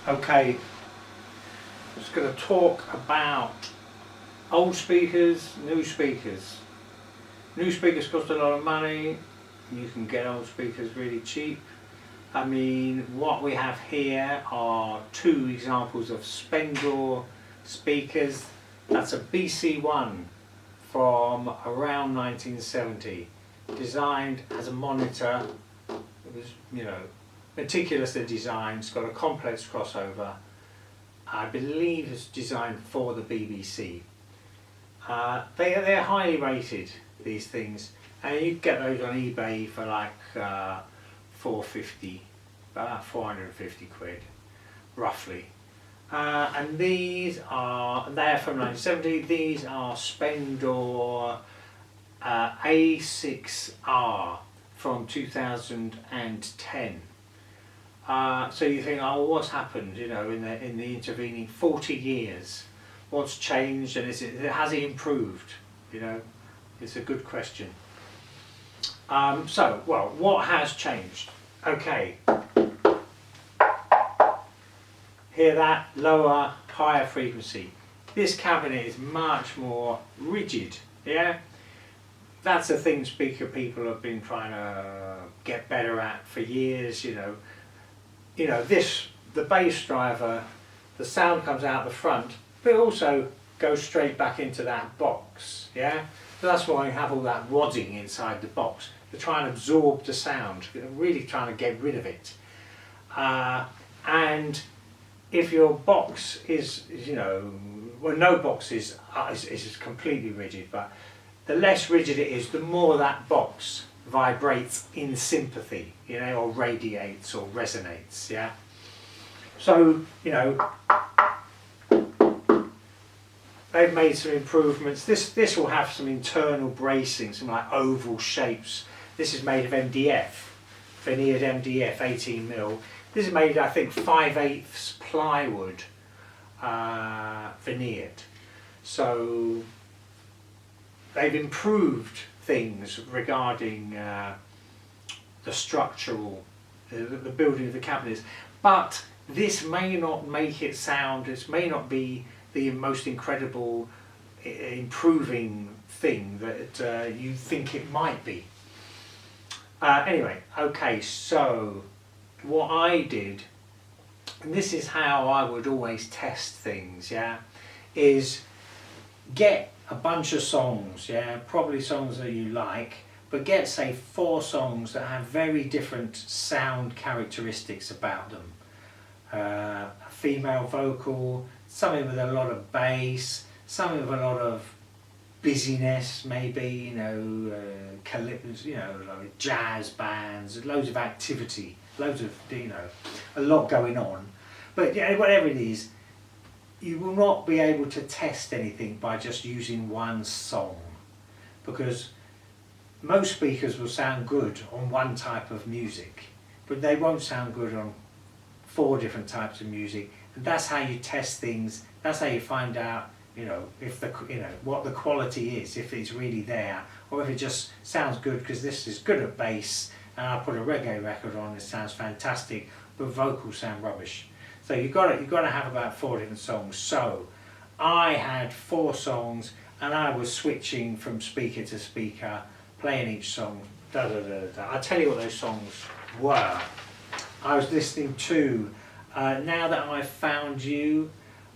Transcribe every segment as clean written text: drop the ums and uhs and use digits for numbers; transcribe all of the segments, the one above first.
Okay, I'm just going to talk about old speakers, new speakers. New speakers cost a lot of money. You can get old speakers really cheap. I mean, what we have here are two examples of Spendor speakers. That's a BC1 from around 1970, designed as a monitor. It was, meticulously designed. It's got a complex crossover. I believe it's designed for the BBC. They're highly rated, these things, and you get those on eBay for like 450, about 450 quid, roughly. And they're from 1970. These are Spendor A6r from 2010. So you think, oh, what's happened? In the intervening 40 years, what's changed, and has it improved? It's a good question. What has changed? Okay. Hear that? Lower, higher frequency. This cabinet is much more rigid. Yeah. That's a thing speaker people have been trying to get better at for years. The bass driver, the sound comes out the front, but it also goes straight back into that box. Yeah, so that's why you have all that wadding inside the box to try and absorb the sound. Really trying to get rid of it. And if your box is, no box is completely rigid, but the less rigid it is, the more that box vibrates in sympathy, or radiates or resonates, yeah. So, they've made some improvements. This will have some internal bracing, some like oval shapes. This is made of MDF, veneered MDF, 18mm. This is made, I think, 5/8 plywood, veneered. So they've improved things regarding the structural, the building of the cabinets, but this may not make it sound, this may not be the most incredible improving thing that you think it might be. Anyway, okay, so what I did, and this is how I would always test things, yeah, is get a bunch of songs, yeah, probably songs that you like, but get, say, 4 songs that have very different sound characteristics about them. A female vocal, something with a lot of bass, something with a lot of busyness, maybe, like jazz bands, loads of activity, loads of, a lot going on. But whatever it is, you will not be able to test anything by just using one song, because most speakers will sound good on one type of music, but they won't sound good on 4 different types of music. And that's how you test things. That's how you find out, if what the quality is, if it's really there, or if it just sounds good because this is good at bass, and I put a reggae record on, it sounds fantastic, but vocals sound rubbish. So you've got to have about 4 different songs. So I had 4 songs, and I was switching from speaker to speaker, playing each song. I'll tell you what those songs were. I was listening to Now That I've Found You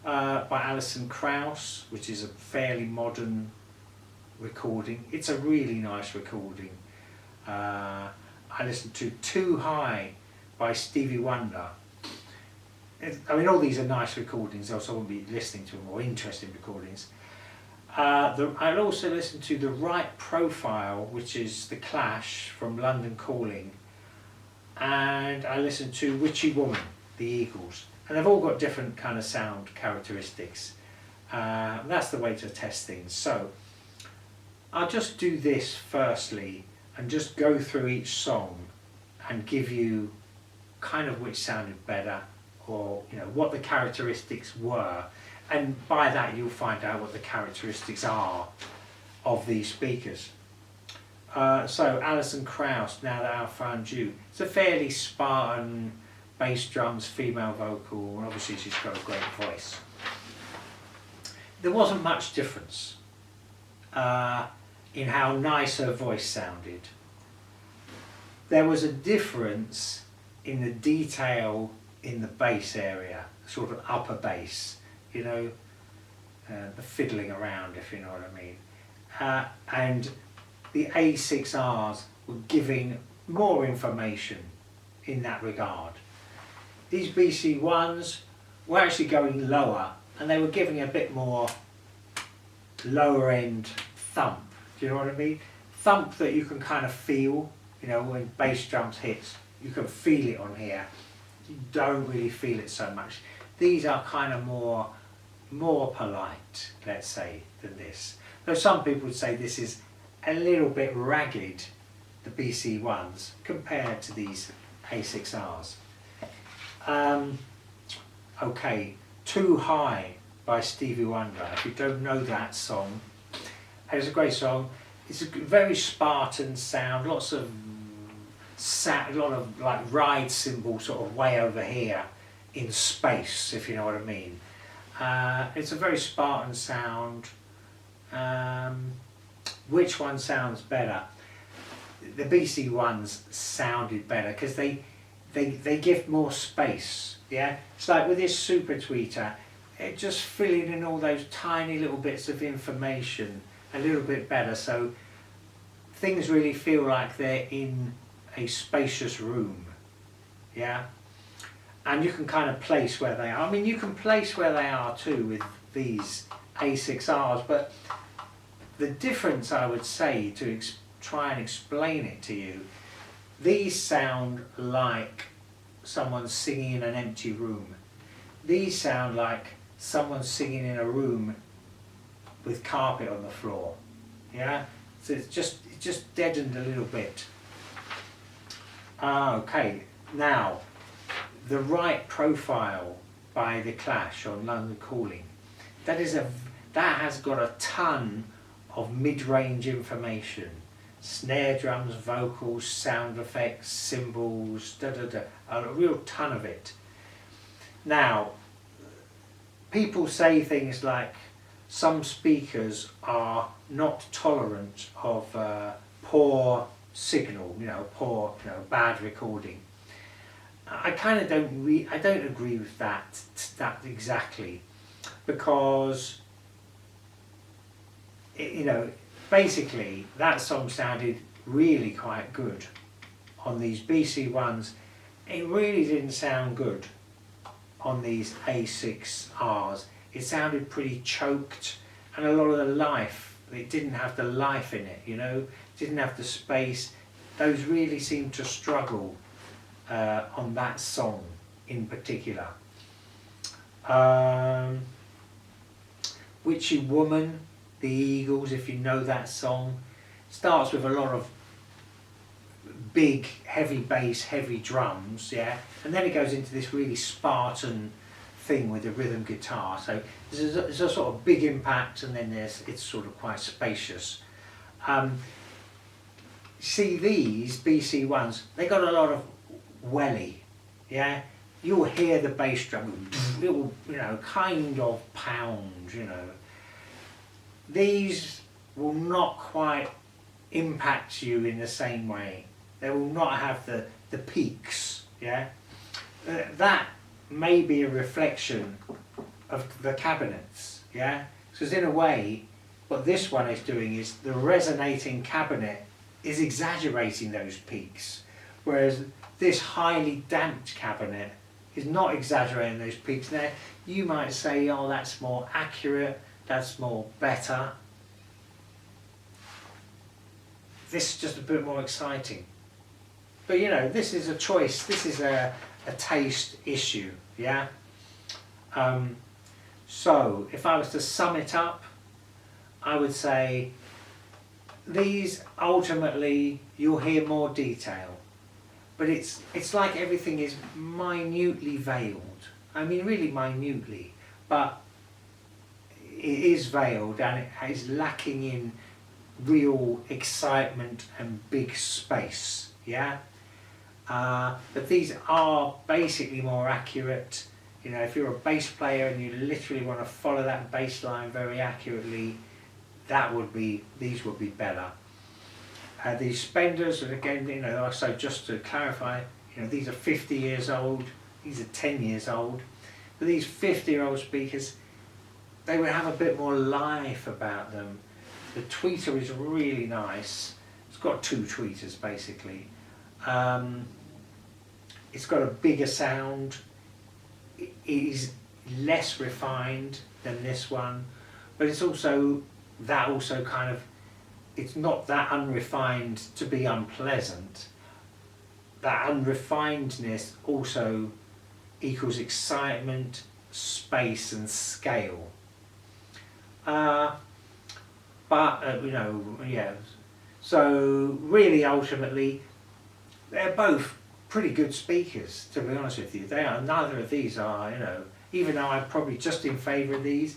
by Allison Krauss, which is a fairly modern recording. It's a really nice recording. I listened to Too High by Stevie Wonder. All these are nice recordings, else I wouldn't be listening to them, or interesting recordings. I'll also listen to The Right Profile, which is The Clash from London Calling, and I listened to Witchy Woman, The Eagles, and they've all got different kind of sound characteristics. That's the way to test things. So I'll just do this firstly and just go through each song and give you kind of which sounded better, or what the characteristics were, and by that you'll find out what the characteristics are of these speakers. So Allison Krauss, Now That I've Found You. It's a fairly Spartan bass drums, female vocal, and obviously she's got a great voice. There wasn't much difference in how nice her voice sounded. There was a difference in the detail in the bass area, sort of upper bass, you know, the fiddling around, if you know what I mean. And the A6Rs were giving more information in that regard. These BC1s were actually going lower, and they were giving a bit more lower end thump, do you know what I mean? Thump that you can kind of feel, you know, when bass drums hits, you can feel it on here. You don't really feel it so much. These are kind of more polite, let's say, than this. Though some people would say this is a little bit ragged, the BC1s, compared to these A6Rs. Okay, Too High by Stevie Wonder. If you don't know that song, it's a great song. It's a very Spartan sound, a lot of like ride cymbal sort of way over here in space, if you know what I mean. It's a very Spartan sound. Which one sounds better? The BC1s sounded better because they give more space. Yeah, it's like with this super tweeter, it just filling in all those tiny little bits of information a little bit better, so things really feel like they're in a spacious room. Yeah, and you can kind of place where they are. I mean, you can place where they are too with these A6Rs, but the difference, I would say, to try and explain it to you, these sound like someone singing in an empty room. These sound like someone singing in a room with carpet on the floor. Yeah, so it just deadened a little bit. Okay, now The Right Profile by The Clash on London Calling. That has got a ton of mid-range information. Snare drums, vocals, sound effects, cymbals, a real ton of it. Now, people say things like some speakers are not tolerant of poor signal, bad recording. I kind of I don't agree with that exactly, because basically that song sounded really quite good on these BC1s. It really didn't sound good on these A6Rs. It sounded pretty choked, and a lot of the life, it didn't have the life in it, didn't have the space. Those really seemed to struggle on that song in particular. Witchy Woman, The Eagles, if you know that song, starts with a lot of big, heavy bass, heavy drums, yeah, and then it goes into this really Spartan thing with the rhythm guitar. So there's a sort of big impact, and then it's sort of quite spacious. See, these BC1s, they got a lot of welly, yeah. You'll hear the bass drum, it will, kind of pound, These will not quite impact you in the same way. They will not have the peaks, yeah. That may be a reflection of the cabinets, yeah. Because in a way, what this one is doing is the resonating cabinet is exaggerating those peaks, whereas this highly damped cabinet is not exaggerating those peaks. Now, you might say, oh, that's more accurate, that's more better. This is just a bit more exciting. But this is a choice, this is a taste issue, yeah? So, if I was to sum it up, I would say these ultimately, you'll hear more detail. But it's like everything is minutely veiled. I mean, really minutely, but it is veiled, and it is lacking in real excitement and big space, yeah? but these are basically more accurate. You know, if you're a bass player and you literally want to follow that bass line very accurately, these would be better. These Spendors, and again, you know, so just to clarify, you know, these are 50 years old, these are 10 years old, but these 50-year-old speakers, they would have a bit more life about them. The tweeter is really nice. It's got 2 tweeters basically. It's got a bigger sound. It is less refined than this one, but it's also kind of, it's not that unrefined to be unpleasant. That unrefinedness also equals excitement, space and scale. You know, yeah. So really, ultimately, they're both pretty good speakers, to be honest with you. They are, neither of these are, you know, even though I'm probably just in favour of these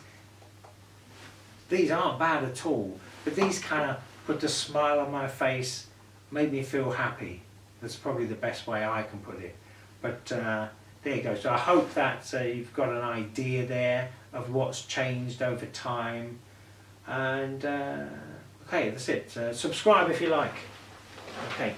aren't bad at all. But these kind of put a smile on my face, made me feel happy. That's probably the best way I can put it. But there you go. So I hope that you've got an idea there of what's changed over time. And okay, that's it. Subscribe if you like. Okay.